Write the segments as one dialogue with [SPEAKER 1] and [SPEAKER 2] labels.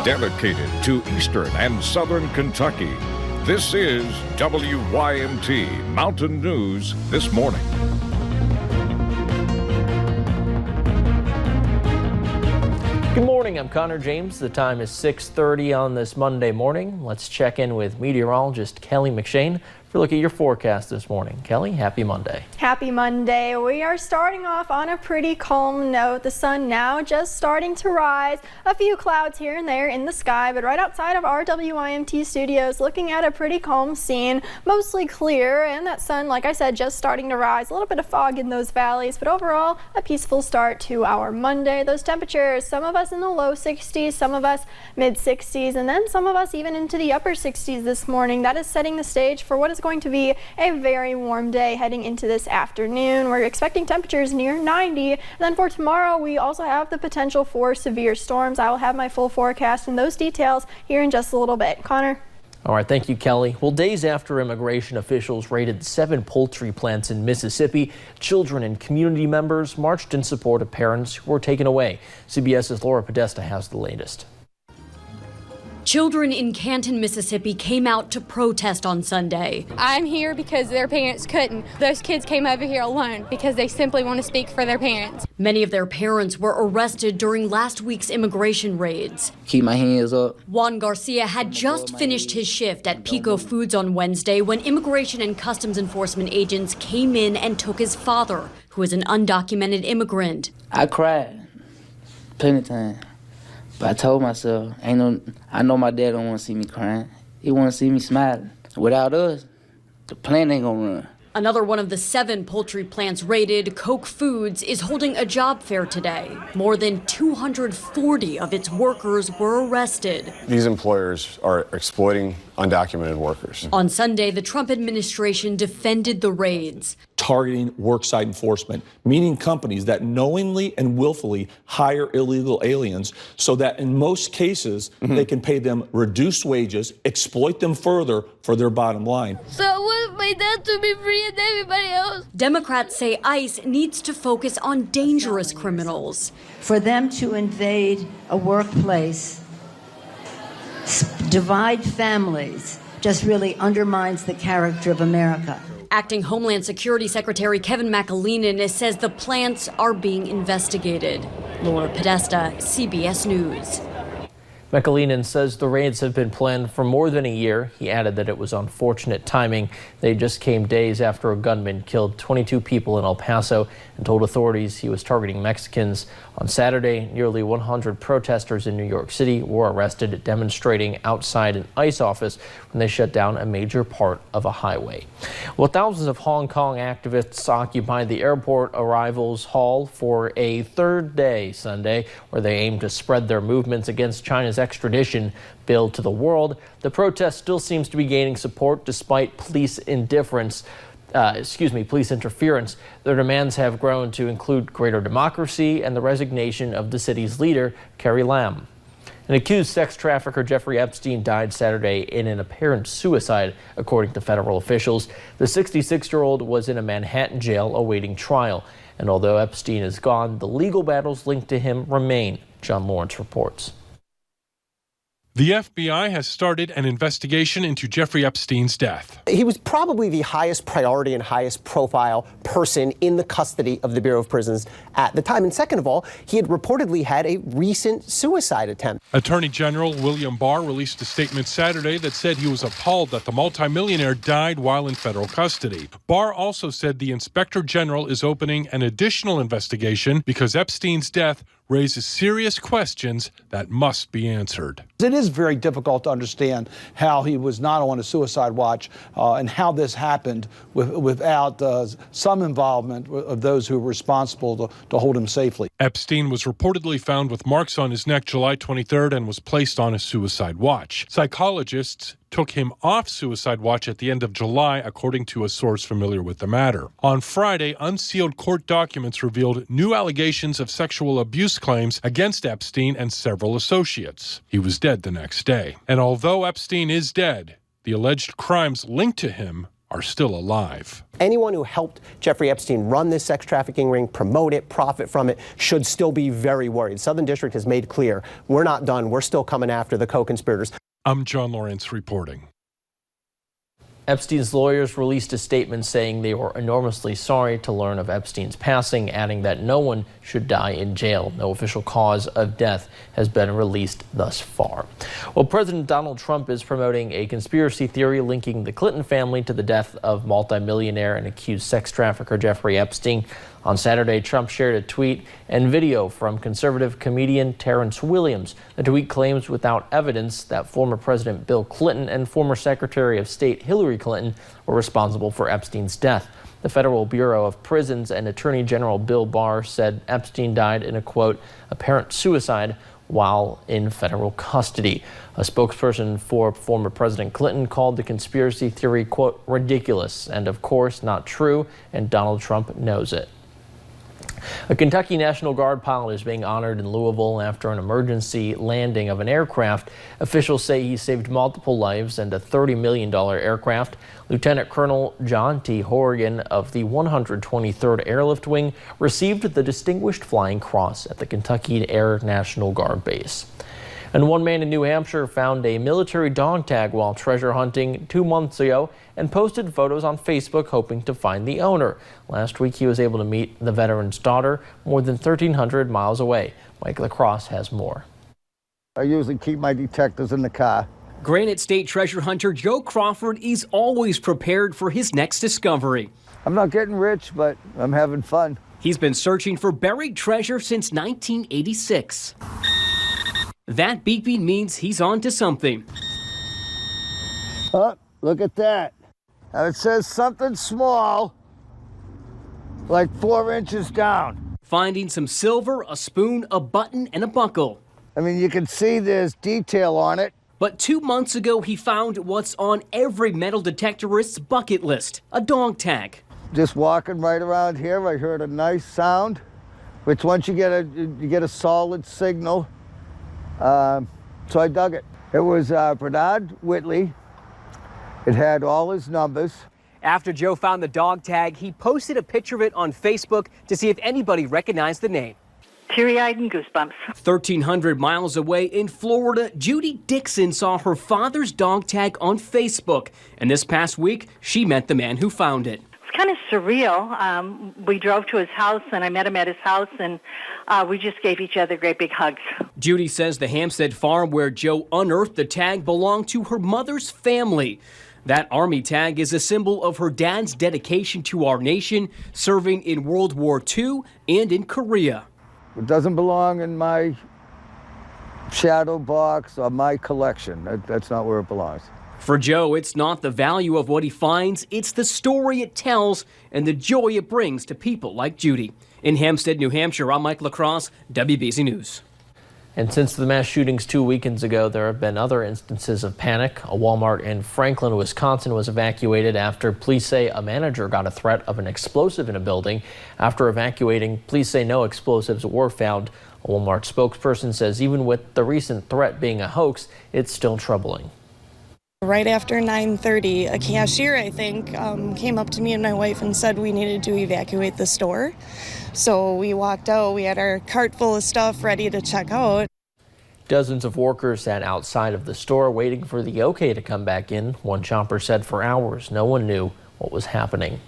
[SPEAKER 1] dedicated to Eastern and Southern Kentucky. This is WYMT Mountain News This Morning.
[SPEAKER 2] Good morning, I'm Connor James. The time is 6:30 on this Monday morning. Let's check in with meteorologist Kelly McShane for a look at your forecast this morning. Kelly, happy Monday.
[SPEAKER 3] Happy Monday. We are starting off on a pretty calm note. The sun now just starting to rise. A few clouds here and there in the sky, but right outside of our WYMT studios, looking at a pretty calm scene, mostly clear, and that sun, like I said, just starting to rise. A little bit of fog in those valleys, but overall, a peaceful start to our Monday. Those temperatures, some of us in the low 60s, some of us mid 60s, and then some of us even into the upper 60s this morning. That is setting the stage for what is going to be a very warm day heading into this afternoon. We're expecting temperatures near 90. And then for tomorrow, we also have the potential for severe storms. I will have my full forecast and those details here in just a little bit. Connor?
[SPEAKER 2] All right, thank you, Kelly. Well, days after immigration officials raided 7 poultry plants in Mississippi, children and community members marched in support of parents who were taken away. CBS's Laura Podesta has the latest.
[SPEAKER 4] Children in Canton, Mississippi came out to protest on Sunday.
[SPEAKER 5] I'm here because their parents couldn't. Those kids came over here alone because they simply want to speak for their parents.
[SPEAKER 4] Many of their parents were arrested during last week's immigration raids.
[SPEAKER 6] Keep my hands up.
[SPEAKER 4] Juan Garcia had just finished his shift at Pico Foods on Wednesday when Immigration and Customs Enforcement agents came in and took his father, who is an undocumented immigrant.
[SPEAKER 6] I cried plenty of times. But I told myself, I know my dad don't want to see me crying. He want to see me smiling. Without us, the plant ain't gonna run.
[SPEAKER 4] Another one of the 7 poultry plants raided, Koch Foods, is holding a job fair today. More than 240 of its workers were arrested.
[SPEAKER 7] These employers are exploiting undocumented workers.
[SPEAKER 4] On Sunday, the Trump administration defended the raids.
[SPEAKER 8] Targeting worksite enforcement, meaning companies that knowingly and willfully hire illegal aliens so that in most cases they can pay them reduced wages, exploit them further for their bottom line.
[SPEAKER 5] So I want my dad to be free and everybody else.
[SPEAKER 4] Democrats say ICE needs to focus on dangerous criminals.
[SPEAKER 9] For them to invade a workplace, divide families, just really undermines the character of America.
[SPEAKER 4] Acting Homeland Security Secretary Kevin McAleenan says the plants are being investigated. Laura Podesta, CBS News.
[SPEAKER 2] McAleenan says the raids have been planned for more than a year. He added that it was unfortunate timing. They just came days after a gunman killed 22 people in El Paso and told authorities he was targeting Mexicans. On Saturday, nearly 100 protesters in New York City were arrested demonstrating outside an ICE office when they shut down a major part of a highway. Well, thousands of Hong Kong activists occupied the airport arrivals hall for a third day Sunday, where they aim to spread their movements against China's extradition bill to the world. The protest still seems to be gaining support despite police interference. Their demands have grown to include greater democracy and the resignation of the city's leader, Carrie Lam. An accused sex trafficker, Jeffrey Epstein, died Saturday in an apparent suicide, according to federal officials. The 66-year-old was in a Manhattan jail awaiting trial. And although Epstein is gone, the legal battles linked to him remain. John Lawrence reports.
[SPEAKER 10] The FBI has started an investigation into Jeffrey Epstein's death.
[SPEAKER 11] He was probably the highest priority and highest profile person in the custody of the Bureau of Prisons at the time. And second of all, he had reportedly had a recent suicide attempt.
[SPEAKER 10] Attorney General William Barr released a statement Saturday that said he was appalled that the multimillionaire died while in federal custody. Barr also said the Inspector General is opening an additional investigation because Epstein's death raises serious questions that must be answered.
[SPEAKER 12] It is very difficult to understand how he was not on a suicide watch and how this happened without some involvement of those who were responsible to hold him safely.
[SPEAKER 10] Epstein was reportedly found with marks on his neck July 23rd and was placed on a suicide watch. Psychologists took him off suicide watch at the end of July, according to a source familiar with the matter. On Friday, unsealed court documents revealed new allegations of sexual abuse claims against Epstein and several associates. He was dead the next day. And although Epstein is dead, the alleged crimes linked to him are still alive.
[SPEAKER 11] Anyone who helped Jeffrey Epstein run this sex trafficking ring, promote it, profit from it, should still be very worried. Southern District has made clear, we're not done. We're still coming after the co-conspirators.
[SPEAKER 10] I'm John Lawrence reporting.
[SPEAKER 2] Epstein's lawyers released a statement saying they were enormously sorry to learn of Epstein's passing, adding that no one should die in jail. No official cause of death has been released thus far. Well, President Donald Trump is promoting a conspiracy theory linking the Clinton family to the death of multimillionaire and accused sex trafficker Jeffrey Epstein. On Saturday, Trump shared a tweet and video from conservative comedian Terrence Williams. The tweet claims without evidence that former President Bill Clinton and former Secretary of State Hillary Clinton were responsible for Epstein's death. The Federal Bureau of Prisons and Attorney General Bill Barr said Epstein died in a, quote, apparent suicide while in federal custody. A spokesperson for former President Clinton called the conspiracy theory, quote, ridiculous and, of course, not true, and Donald Trump knows it. A Kentucky National Guard pilot is being honored in Louisville after an emergency landing of an aircraft. Officials say he saved multiple lives and a $30 million aircraft. Lieutenant Colonel John T. Horrigan of the 123rd Airlift Wing received the Distinguished Flying Cross at the Kentucky Air National Guard Base. And one man in New Hampshire found a military dog tag while treasure hunting 2 months ago and posted photos on Facebook hoping to find the owner. Last week, he was able to meet the veteran's daughter more than 1,300 miles away. Mike LaCrosse has more.
[SPEAKER 13] I usually keep my detectives in the car.
[SPEAKER 14] Granite State treasure hunter Joe Crawford is always prepared for his next discovery.
[SPEAKER 13] I'm not getting rich, but I'm having fun.
[SPEAKER 14] He's been searching for buried treasure since 1986. That beeping means he's on to something.
[SPEAKER 13] Oh, look at that. Now it says something small, like 4 inches down.
[SPEAKER 14] Finding some silver, a spoon, a button, and a buckle.
[SPEAKER 13] I mean, you can see there's detail on it.
[SPEAKER 14] But 2 months ago, he found what's on every metal detectorist's bucket list, a dog tag.
[SPEAKER 13] Just walking right around here, I heard a nice sound, which once you get a solid signal, so I dug it. It was Bernard Whitley. It had all his numbers.
[SPEAKER 14] After Joe found the dog tag, he posted a picture of it on Facebook to see if anybody recognized the name.
[SPEAKER 15] Teary-eyed and goosebumps.
[SPEAKER 14] 1,300 miles away in Florida, Judy Dixon saw her father's dog tag on Facebook. And this past week, she met the man who found it.
[SPEAKER 15] It's kind of surreal. We drove to his house, and I met him at his house, and we just gave each other great big hugs.
[SPEAKER 14] Judy says the Hampstead farm where Joe unearthed the tag belonged to her mother's family. That Army tag is a symbol of her dad's dedication to our nation, serving in World War II and in Korea.
[SPEAKER 13] It doesn't belong in my shadow box or my collection. That's not where it belongs.
[SPEAKER 14] For Joe, it's not the value of what he finds, it's the story it tells and the joy it brings to people like Judy. In Hampstead, New Hampshire, I'm Mike LaCrosse, WBZ News.
[SPEAKER 2] And since the mass shootings 2 weekends ago, there have been other instances of panic. A Walmart in Franklin, Wisconsin was evacuated after police say a manager got a threat of an explosive in a building. After evacuating, police say no explosives were found. A Walmart spokesperson says even with the recent threat being a hoax, it's still troubling.
[SPEAKER 16] Right after 9:30, a cashier, I think, came up to me and my wife and said we needed to evacuate the store. So we walked out. We had our cart full of stuff ready to check out.
[SPEAKER 2] Dozens of workers sat outside of the store waiting for the okay to come back in. One shopper said for hours no one knew what was happening.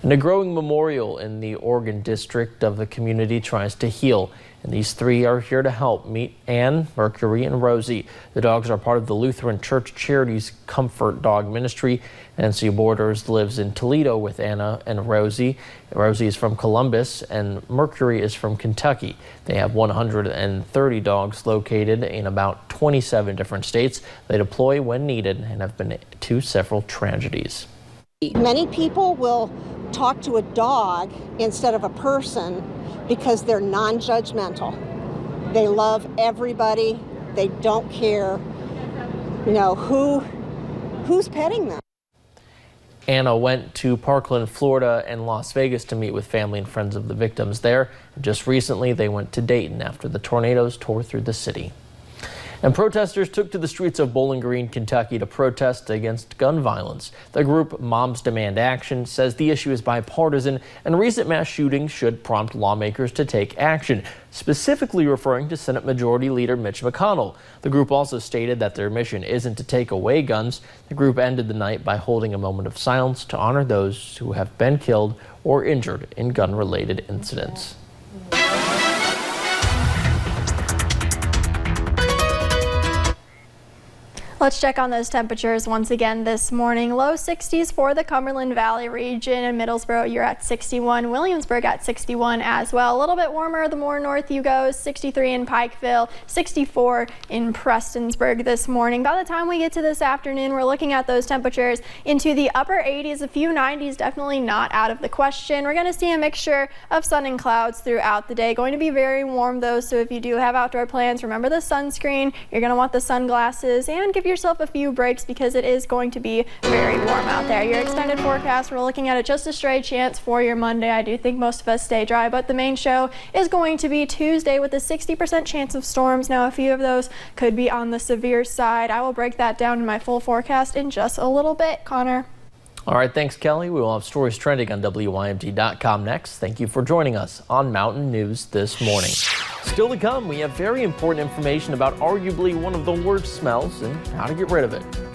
[SPEAKER 2] And a growing memorial in the Oregon district of the community tries to heal. And these three are here to help. Meet Anne, Mercury, and Rosie. The dogs are part of the Lutheran Church Charities Comfort Dog Ministry. Nancy Borders lives in Toledo with Anna and Rosie. Rosie is from Columbus and Mercury is from Kentucky. They have 130 dogs located in about 27 different states. They deploy when needed and have been to several tragedies.
[SPEAKER 17] Many people will talk to a dog instead of a person because they're non-judgmental. They love everybody. They don't care, who's petting them.
[SPEAKER 2] Anna went to Parkland, Florida and Las Vegas to meet with family and friends of the victims there. Just recently, they went to Dayton after the tornadoes tore through the city. And protesters took to the streets of Bowling Green, Kentucky to protest against gun violence. The group Moms Demand Action says the issue is bipartisan and recent mass shootings should prompt lawmakers to take action, specifically referring to Senate Majority Leader Mitch McConnell. The group also stated that their mission isn't to take away guns. The group ended the night by holding a moment of silence to honor those who have been killed or injured in gun-related incidents.
[SPEAKER 3] Let's check on those temperatures once again this morning. Low 60s for the Cumberland Valley region. In Middlesboro, you're at 61. Williamsburg at 61 as well. A little bit warmer the more north you go. 63 in Pikeville, 64 in Prestonsburg this morning. By the time we get to this afternoon, we're looking at those temperatures into the upper 80s. A few 90s, definitely not out of the question. We're going to see a mixture of sun and clouds throughout the day. Going to be very warm though, so if you do have outdoor plans, remember the sunscreen. You're going to want the sunglasses and give yourself a few breaks because it is going to be very warm out there. Your extended forecast, we're looking at it just a stray chance for your Monday. I do think most of us stay dry, but the main show is going to be Tuesday with a 60% chance of storms. Now, a few of those could be on the severe side. I will break that down in my full forecast in just a little bit. Connor.
[SPEAKER 2] All right, thanks, Kelly. We will have stories trending on WYMT.com next. Thank you for joining us on Mountain News this morning. Still to come, we have very important information about arguably one of the worst smells and how to get rid of it.